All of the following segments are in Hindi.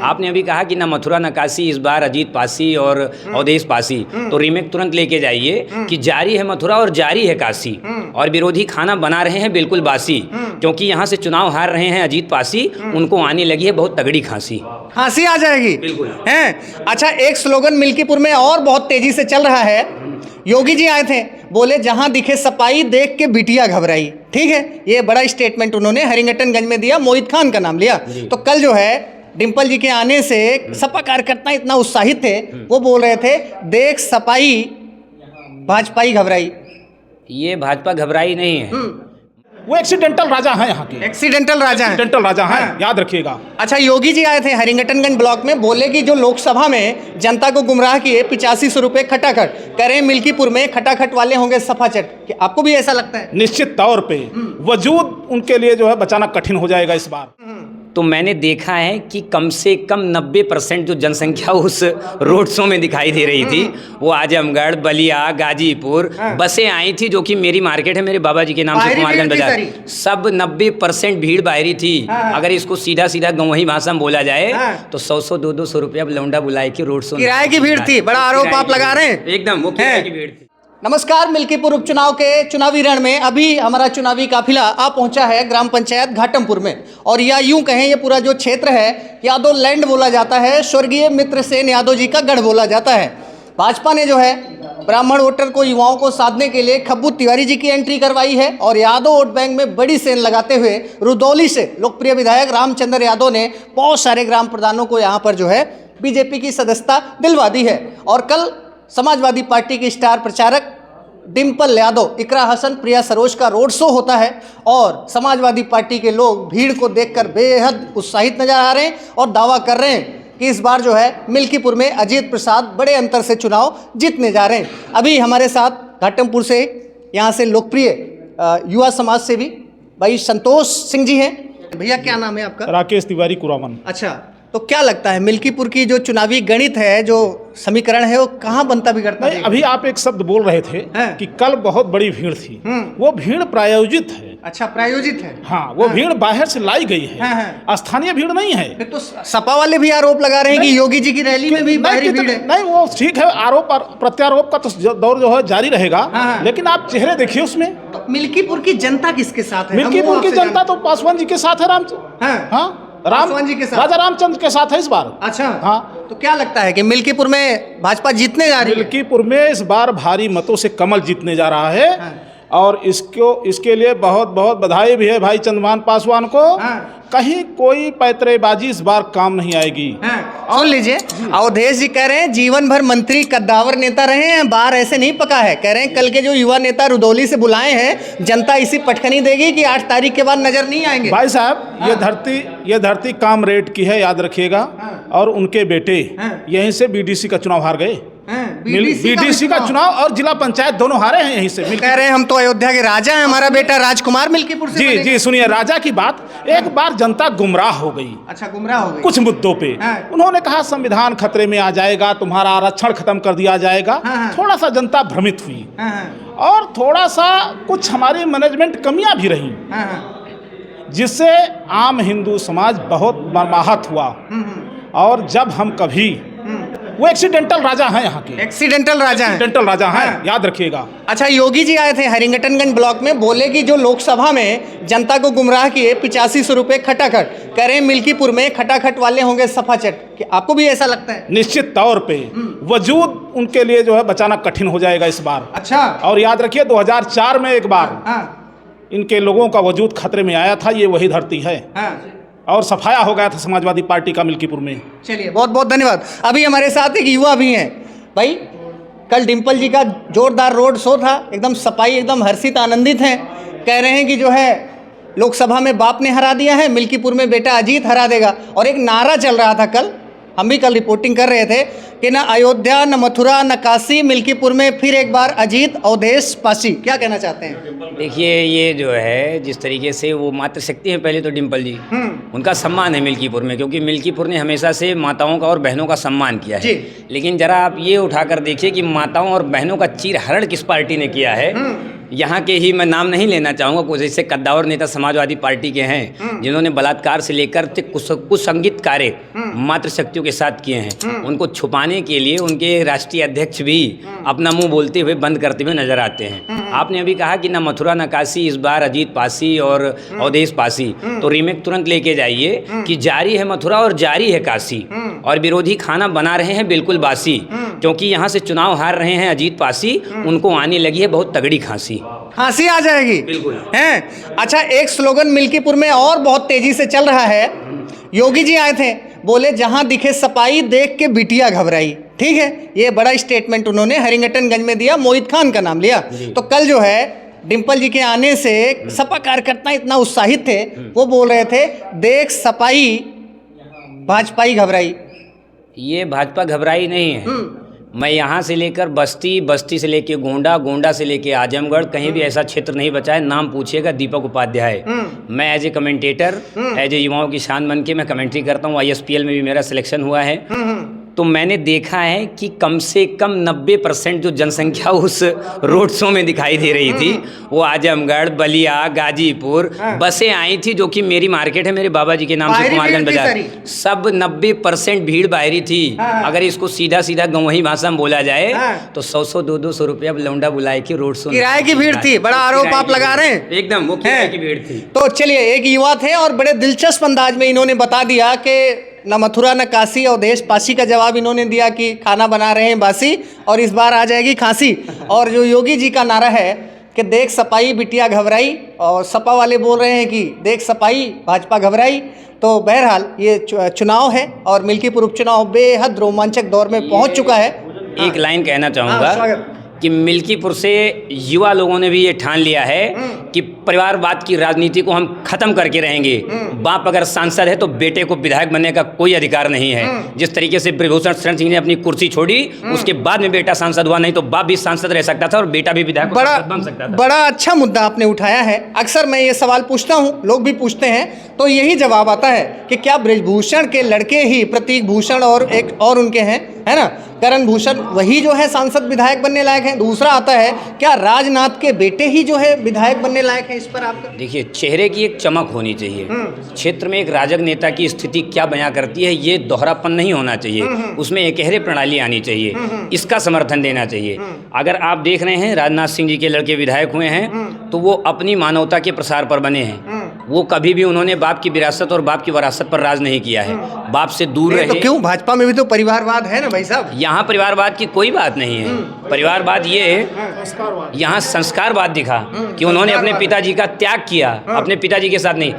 आपने अभी कहा कि ना मथुरा न काशी, इस बार अजीत पासी और अवधेश पासी, तो रीमेक तुरंत लेके जाइए कि जारी है मथुरा और जारी है काशी, और विरोधी खाना बना रहे हैं बिल्कुल बासी, क्योंकि यहाँ से चुनाव हार रहे हैं अजीत पासी, उनको आने लगी है बहुत तगड़ी खांसी। खांसी आ जाएगी बिल्कुल हैं। अच्छा, एक स्लोगन मिल्कीपुर में और बहुत तेजी से चल रहा है। योगी जी आए थे, बोले जहां दिखे सपाई देख के बिटिया घबराई। ठीक है, ये बड़ा स्टेटमेंट उन्होंने हरिंगटनगंज में दिया, मोहित खान का नाम लिया। तो कल जो है डिम्पल जी के आने से सपा कार्यकर्ता इतना उत्साहित थे, वो बोल रहे थे देख सपाई भाजपाई घबराई। ये भाजपा घबराई नहीं है, वो एक्सीडेंटल राजा हैं यहाँ के, एक्सीडेंटल राजा है। एक्सीडेंटल राजा हैं, याद रखिएगा। अच्छा, योगी जी आए थे हरिंगटनगंज ब्लॉक में, बोले कि जो लोकसभा में जनता को गुमराह किए 8500 रुपए खटाखट करें, मिल्कीपुर में खटाखट वाले होंगे सफाचट। कि आपको भी ऐसा लगता है? निश्चित तौर पे वजूद उनके लिए जो है बचाना कठिन हो जाएगा इस बार। तो मैंने देखा है कि कम से कम 90% जो जनसंख्या उस रोड शो में दिखाई दे रही थी, वो आजमगढ़, बलिया, गाजीपुर बसें आई थी, जो कि मेरी मार्केट है मेरे बाबा जी के नाम से, कुमारगंज बाजार, सब 90% भीड़ बाहरी थी। अगर इसको सीधा सीधा गंवही भाषा में बोला जाए तो 100 200 रुपया लौंडा बुलाए कि रोड शो किराए की भीड़ थी। बड़ा आरोप आप लगा रहे हैं। एकदम वो किराए की भीड़ थी। नमस्कार, मिल्कीपुर उपचुनाव के चुनावी रण में अभी हमारा चुनावी काफिला आ पहुंचा है ग्राम पंचायत घाटमपुर में। और या यूं कहें, ये पूरा जो क्षेत्र है यादव लैंड बोला जाता है, स्वर्गीय मित्रसेन यादव जी का गढ़ बोला जाता है। भाजपा ने जो है ब्राह्मण वोटर को, युवाओं को साधने के लिए खब्बू तिवारी जी की एंट्री करवाई है, और यादव वोट बैंक में बड़ी सेन लगाते हुए रुदौली से लोकप्रिय विधायक रामचंद्र यादव ने बहुत सारे ग्राम प्रधानों को यहाँ पर जो है बीजेपी की सदस्यता दिलवा दी है। और कल समाजवादी पार्टी की स्टार प्रचारक डिम्पल यादव, इकरा हसन, प्रिया सरोज का रोड शो होता है, और समाजवादी पार्टी के लोग भीड़ को देखकर बेहद उत्साहित नजर आ रहे हैं और दावा कर रहे हैं कि इस बार जो है मिल्कीपुर में अजीत प्रसाद बड़े अंतर से चुनाव जीतने जा रहे हैं। अभी हमारे साथ घाटमपुर से, यहाँ से लोकप्रिय युवा समाज सेवी भाई संतोष सिंह जी हैं। भैया क्या नाम है आपका? राकेश तिवारी कुरावन। अच्छा, तो क्या लगता है मिल्कीपुर की जो चुनावी गणित है, जो समीकरण है, वो कहाँ बनता बिगड़ता है? अभी आप एक शब्द बोल रहे थे कि कल बहुत बड़ी भीड़ थी। वो भीड़ प्रायोजित है। अच्छा, प्रायोजित है। हाँ, वो भीड़ बाहर से लाई गई है, स्थानीय भीड़ नहीं है। तो सपा वाले भी आरोप लगा रहे हैं कि योगी जी की रैली में भी बाहरी भीड़ है। नहीं, वो ठीक है, आरोप और प्रत्यारोप का तो दौर जो है जारी रहेगा, लेकिन आप चेहरे देखिए उसमें। तो मिल्कीपुर की जनता किसके साथ है? मिल्कीपुर की जनता तो पासवान जी के साथ है, पासवान जी के साथ, राजा रामचंद्र के साथ है इस बार। अच्छा, हाँ। तो क्या लगता है कि मिल्कीपुर में भाजपा जीतने जा रही है? मिल्कीपुर में इस बार भारी मतों से कमल जीतने जा रहा है। और इसके लिए बहुत बहुत बधाई भी है भाई चंद्रमान पासवान को। कहीं कोई पैतरेबाजी इस बार काम नहीं आएगी। सुन लीजिए, अवधेश जी कह रहे हैं जीवन भर मंत्री कद्दावर नेता रहे हैं, बार ऐसे नहीं पका है। कह रहे हैं कल के जो युवा नेता रुदौली से बुलाए हैं, जनता इसी पटखनी देगी कि 8 तारीख के बाद नजर नहीं आएंगे। भाई साहब, ये धरती कामरेड की है, याद रखिएगा। और उनके बेटे यहीं से बीडीसी का चुनाव हार गए। बीडीसी का चुनाव और जिला पंचायत दोनों हारे हैं यहीं से। कह रहे हैं हम तो अयोध्या के राजा हैं, हमारा बेटा राजकुमार मिल्कीपुर से। जी, सुनिए राजा की बात। एक बार जनता गुमराह हो गई। अच्छा, गुमराह हो गई कुछ मुद्दों पे। उन्होंने कहा संविधान खतरे में आ जाएगा, तुम्हारा आरक्षण खत्म कर दिया जाएगा। थोड़ा सा जनता भ्रमित हुई, और थोड़ा सा कुछ हमारी मैनेजमेंट कमियां भी रही, जिससे आम हिंदू समाज बहुत मर्माहत हुआ। और जब हम कभी, वो एक्सीडेंटल राजा हैं यहाँ के, एक्सीडेंटल राजा हैं, याद रखिएगा। अच्छा, योगी जी आए थे हरिंगटनगंज ब्लॉक में, बोले कि जो लोकसभा में जनता को गुमराह किए 8500 रुपए खटाखट करें, मिल्कीपुर में खटाखट वाले होंगे सफाचट। कि आपको भी ऐसा लगता है? निश्चित तौर पे वजूद उनके लिए जो है बचाना कठिन हो जाएगा इस बार। अच्छा, और याद रखिए 2004 में एक बार इनके लोगों का वजूद खतरे में आया था। ये वही धरती है, और सफाया हो गया था समाजवादी पार्टी का मिल्कीपुर में। चलिए, बहुत बहुत धन्यवाद। अभी हमारे साथ एक युवा भी हैं भाई। कल डिम्पल जी का जोरदार रोड शो था, एकदम सफाई, एकदम हर्षित आनंदित हैं। कह रहे हैं कि जो है लोकसभा में बाप ने हरा दिया है, मिल्कीपुर में बेटा अजीत हरा देगा। और एक नारा चल रहा था कल, हम भी कल रिपोर्टिंग कर रहे थे कि ना अयोध्या, न मथुरा, न काशी, मिल्कीपुर में फिर एक बार अजीत, अवधेश, पासी। क्या कहना चाहते हैं? देखिए, ये जो है जिस तरीके से वो मातृशक्ति है, पहले तो डिम्पल जी, उनका सम्मान है मिल्कीपुर में, क्योंकि मिल्कीपुर ने हमेशा से माताओं का और बहनों का सम्मान किया है। लेकिन जरा आप ये उठाकर देखिए कि माताओं और बहनों का चीरहरण किस पार्टी ने किया है। यहाँ के ही मैं नाम नहीं लेना चाहूँगा, कुछ ऐसे कद्दावर नेता समाजवादी पार्टी के हैं जिन्होंने बलात्कार से लेकर कुसंगित कार्य मातृशक्तियों के साथ किए हैं। उनको छुपाने के लिए उनके राष्ट्रीय अध्यक्ष भी अपना मुंह बोलते हुए बंद करते हुए नजर आते हैं। आपने अभी कहा कि न मथुरा न काशी, इस बार अजीत पासी और अवधेश पासी, तो रीमेक तुरंत लेके जाइए कि जारी है मथुरा और जारी है काशी, और विरोधी खाना बना रहे हैं बिल्कुल बासी, क्योंकि यहाँ से चुनाव हार रहे हैं अजीत पासी, उनको आने लगी है बहुत तगड़ी खांसी आ जाएगी। बिल्कुल हैं। अच्छा, एक स्लोगन मिल्कीपुर में और बहुत तेजी से चल रहा है। योगी जी आए थे, बोले जहां दिखे सपाई देख के बिटिया घबराई। ठीक है, ये बड़ा स्टेटमेंट उन्होंने हरिंगटनगंज में दिया, मोहित खान का नाम लिया। तो कल जो है डिम्पल जी के आने से सपा कार्यकर्ता इतना उत्साहित थे, वो बोल रहे थे देख सपाई भाजपाई घबराई। ये भाजपा घबराई नहीं है। मैं यहाँ से लेकर बस्ती, बस्ती से लेके गोंडा, गोंडा से लेके आजमगढ़, कहीं भी ऐसा क्षेत्र नहीं बचा है। नाम पूछिएगा दीपक उपाध्याय। मैं as a commentator, as a युवाओं की शान बन के मैं कमेंट्री करता हूँ। ISPL में भी मेरा सिलेक्शन हुआ है। तो मैंने देखा है कि कम से कम 90% जो जनसंख्या उस रोड शो में दिखाई दे रही थी, वो आजमगढ़, बलिया, गाजीपुर बसें आई थी, जो कि मेरी मार्केट है मेरे बाबा जी के नाम से, कुमारगंज बाजार, सब 90% भीड़ बाहरी थी। अगर इसको सीधा सीधा गंवही भाषा में बोला जाए तो 100-100, 200 रुपया लौंडा बुलाए की रोड शो किराए की भीड़ थी। बड़ा आरोप आप लगा रहे हैं। एकदम वो किराए की भीड़ थी। तो चलिए, एक युवा थे और बड़े दिलचस्प अंदाज में इन्होंने बता दिया कि न मथुरा न काशी, अवधेश पासी का जवाब इन्होंने दिया कि खाना बना रहे हैं बासी, और इस बार आ जाएगी खांसी। और जो योगी जी का नारा है कि देख सपाई बिटिया घबराई, और सपा वाले बोल रहे हैं कि देख सपाई भाजपा घबराई। तो बहरहाल ये चुनाव है और मिल्कीपुर उपचुनाव बेहद रोमांचक दौर में पहुंच चुका है। एक लाइन कहना चाहूँगा कि मिल्कीपुर से युवा लोगों ने भी ये ठान लिया है कि परिवारवाद की राजनीति को हम खत्म करके रहेंगे। बाप अगर सांसद है तो बेटे को विधायक बनने का कोई अधिकार नहीं है। जिस तरीके से ब्रजभूषण शरण सिंह ने अपनी कुर्सी छोड़ी, उसके बाद में बेटा सांसद हुआ, नहीं तो बाप भी सांसद रह सकता था और बेटा भी विधायक बन सकता था। बड़ा अच्छा मुद्दा आपने उठाया है। अक्सर मैं ये सवाल पूछता हूँ, लोग भी पूछते हैं, तो यही जवाब आता है कि क्या ब्रजभूषण के लड़के ही प्रतीक भूषण और एक और उनके हैं, है ना, करण भूषण, वही जो है सांसद विधायक बनने लायक हैं? दूसरा आता है, क्या राजनाथ के बेटे ही जो है विधायक बनने लायक हैं? इस पर आपका देखिए, चेहरे की एक चमक होनी चाहिए। क्षेत्र में एक राजग नेता की स्थिति क्या बयां करती है, ये दोहरापन नहीं होना चाहिए। उसमें एकहरे प्रणाली आनी चाहिए, इसका समर्थन देना चाहिए। अगर आप देख रहे हैं राजनाथ सिंह जी के लड़के विधायक हुए हैं, तो वो अपनी मानवता के प्रसार पर बने हैं। वो कभी भी उन्होंने बाप की विरासत और बाप की वरासत पर राज नहीं किया है, बाप से दूर रहे। तो क्यों, भाजपा में भी तो परिवारवाद है ना भाई साहब। यहाँ परिवारवाद की कोई बात नहीं है। परिवारवाद ये यहाँ संस्कारवाद दिखा कि उन्होंने अपने पिताजी का त्याग किया, अपने पिताजी के साथ नहीं।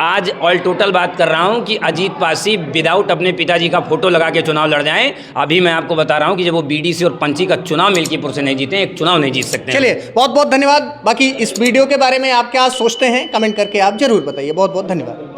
आज ऑल टोटल बात कर रहा हूँ कि अजीत पासी विदाउट अपने पिताजी का फोटो लगा के चुनाव लड़ जाएं। अभी मैं आपको बता रहा हूँ कि जब वो BDC और पंची का चुनाव मिल्कीपुर से नहीं जीते, एक चुनाव नहीं जीत सकते। चलिए, बहुत बहुत धन्यवाद। बाकी इस वीडियो के बारे में आप क्या सोचते हैं, कमेंट करके आप जरूर बताइए। बहुत बहुत धन्यवाद।